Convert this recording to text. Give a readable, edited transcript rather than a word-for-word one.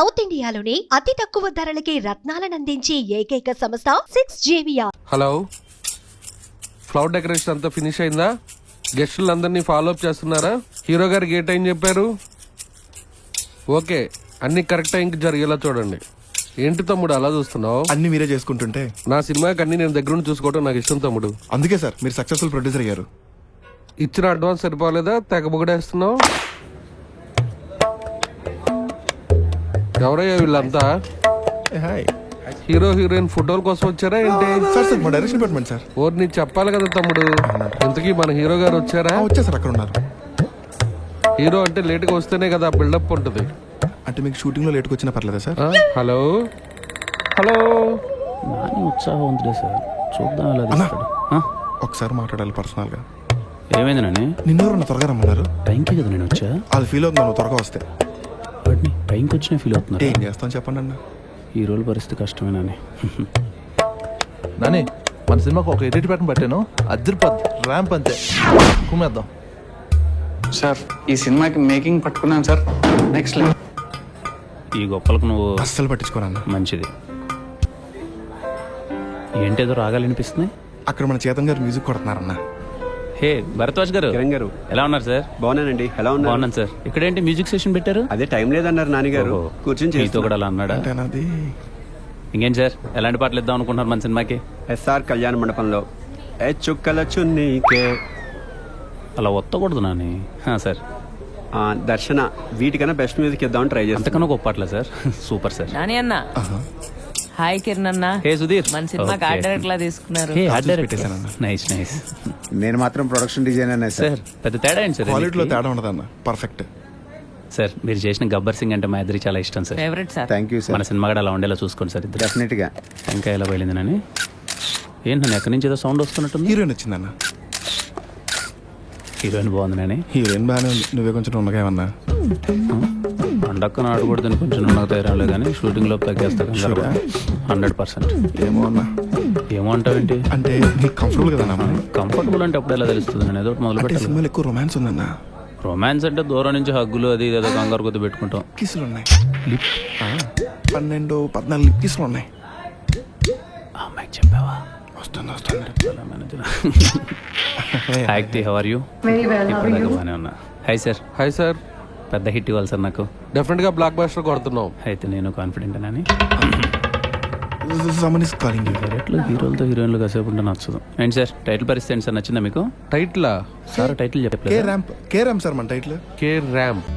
South ఇండియాలోని అతి తక్కువ ధరలకి రత్నాలనందించే ఏకైక సంస్థ 6JVR. హలో, ఫ్లవర్ డెకరేషన్ అంతా ఫినిష్ అయిందా? గెస్టులందరినీ ఫాలో అప్ చేస్తున్నారా? హీరో గారికి ఏ టైం చెప్పారు? ఓకే, అన్ని కరెక్ట్ టైంకి జరిగేలా చూడండి. ఏంటి తమ్ముడు అలా చూస్తున్నావు? అన్ని మీరే చేసుకుంటుంటే నా సినిమాకి అన్ని నేను దగ్గర నుంచి చూసుకోవడం నాకు ఇష్టం తమ్ముడు. అందుకే సార్ మీరు సక్సెస్ఫుల్ ప్రొడ్యూసర్ అయ్యారు. ఇచ్చిన అడ్వాన్స్ సరిపోలేదా? తెగ బుగడేస్తున్నావు. ఎవరయ్యా వీళ్ళంతా? హాయ్ హీరో హీరోయిన్ ఫోటోల కోసం వచ్చారా ఏంటి? సార్ సార్ మా డైరెక్షన్ డిపార్ట్మెంట్ సార్. ఓర్ నీకు చెప్పాలి కదా తమ్ముడు. ఇంతకీ మన హీరో గారు వచ్చారా? వచ్చా సార్, అక్కడ ఉన్నారు. హీరో అంటే లేట్గా వస్తేనే కదా బిల్డప్ ఉంటుంది. అంటే మీకు షూటింగ్ లో లేట్కి వచ్చినా పర్లేదా సార్? హలో హలో, నాని ఉత్సాహం ఉందిలే సార్, చూద్దాం ఎలా అన్నా. తీస్తాడు. ఒకసారి మాట్లాడాలి పర్సనల్ గా. ఏమైంది నాని? నిన్నెవరన్నా త్వరగా రమ్మన్నారు. టైంకి కదా నేను వచ్చా. వాళ్ళు ఫీల్ అవుతుంది నువ్వు త్వరగా వస్తే. వాడిని టైంకి వచ్చినా ఫీల్ అవుతున్నారు. ఏం చేస్తాం చెప్పండి అన్న. ఈ రోజు పరిస్థితి కష్టమే నాని. నాని, మన సినిమాకు ఒక ఎడిట్ ప్యాటర్న్ పెట్టాను, అద్దరిపద్ ర్యాంప్ అంతే, కుమ్మేద్దాం. సార్ ఈ సినిమాకి మేకింగ్ పట్టుకున్నాను సార్, నెక్స్ట్ లెవెల్. ఈ గొప్పలకు నువ్వు అస్సలు పట్టించుకోనన్న. మంచిది. ఏంటేదో రాగాలు వినిపిస్తున్నాయి. అక్కడ మన చేతన్ గారు మ్యూజిక్ కొడుతున్నారన్న. హే భరద్వాజ్ గారు, కిరణ్ గారు ఎలా ఉన్నారు సార్? బాగున్నానండి. ఎలా ఉన్నారు? బాగున్నాను సార్. ఇక్కడేంటి మ్యూజిక్ సెషన్ పెట్టారు? అదే టైం లేదన్నారు నాన్నగారు, ఓహో. కూర్చొని మీతో కూడా అలా అన్నాడా? అంటే నాది ఇంకేం సార్, ఎలాంటి పాటలు ఇద్దాం అనుకుంటున్నారు మన సినిమాకి? ఎస్ఆర్ కళ్యాణ మండపంలో ఏ చుక్కల చున్నీకే, అలా ఒత్తకూడదు నాని. సార్ దర్శన, వీటికన్నా బెస్ట్ మ్యూజిక్ ఇద్దామని ట్రై చేస్తాను. అంతకన్నా గొప్ప పాటలా సార్? Super sir. నాని అన్న, హాయ్ కిరణ్ అన్న. హే సుధీర్, మన సినిమాకి ఆర్ట్ డైరెక్టర్ లా తీసుకున్నారు. Hey art director. పెట్టేశానన్న. Nice nice. నేను మాత్రం ప్రొడక్షన్ డిజైనర్ సార్. సార్ పెద్ద తేడా ఏంటి సార్? క్వాలిటీలో దీనికి? తేడా ఉండదన్న. పర్ఫెక్ట్. సార్ మీరు చేసిన గబ్బర్ సింగ్ అంటే మా ఇద్దరికి చాలా ఇష్టం sir. Favourite sir. Thank you మన సార్. సినిమా కూడా అలా ఉండేలా చూసుకోండి సార్ ఇద్దరు. డెఫినెట్ గా. ఇంకా ఎలా బయలుదేరని ఏంటి నన్ను ఎక్కడి నుంచి ఏదో సౌండ్ వస్తున్నట్టుంది? హీరోయిన్ వచ్చిందన్న. హీరోయిన్ బాగుంది నాని. హీరోయిన్ బాగానే ఉంది, నువ్వే కొంచెం ఉండగా ఏమన్నా. పండక్కన ఆడకూడదని కొంచెం ఉన్నత తయారాలే కానీ షూటింగ్ లో తగ్గేస్తా 100%. ఏమో అన్న. ఏమో అంటావేంటి? అంటే నీకు కంఫర్టబుల్ కదా అన్న? కంఫర్టబుల్ అంటే అప్పుడు ఎలా తెలుస్తుంది? నేను ఏదో ఒకటి మొదలు అంటే పెట్టాలి. సినిమాలో ఎక్కువ రొమాన్స్ ఉందన్న. రొమాన్స్ అంటే దూరం నుంచి హగ్గులు అది ఇది ఏదో కంగారు కొద్ది పెట్టుకుంటాం. కిస్సులు ఉన్నాయి. 12, 14 లిప్ కిస్సులు ఉన్నాయి. ఆ అమ్మాయికి చెప్పావా? వస్తుంది వస్తుంది. Hi, how are you? ఇప్పుడు దాకా బాగానే ఉన్నా. Hi sir. Hi sir. పెద్ద హిట్ ఇవ్వాలి సార్ నాకు. డెఫినెట్ గా బ్లాక్ బస్టర్ కొడుతున్నాం. అయితే నేను కాన్ఫిడెంట్ అని. Someone is calling you. డైరెక్ట్లో హీరోలతో హీరోయిన్లు కాసేపు ఉంటే నచ్చదు. ఏంటి సార్ టైటిల్ పరిస్థితి ఏంటి సార్, నచ్చిందా మీకు? టైటిల్ సార్ టైటిల్ కే చెప్పలేదు. ర్యాంప్. కే ర్యాంప్ సార్ మన టైటిల్. K ramp.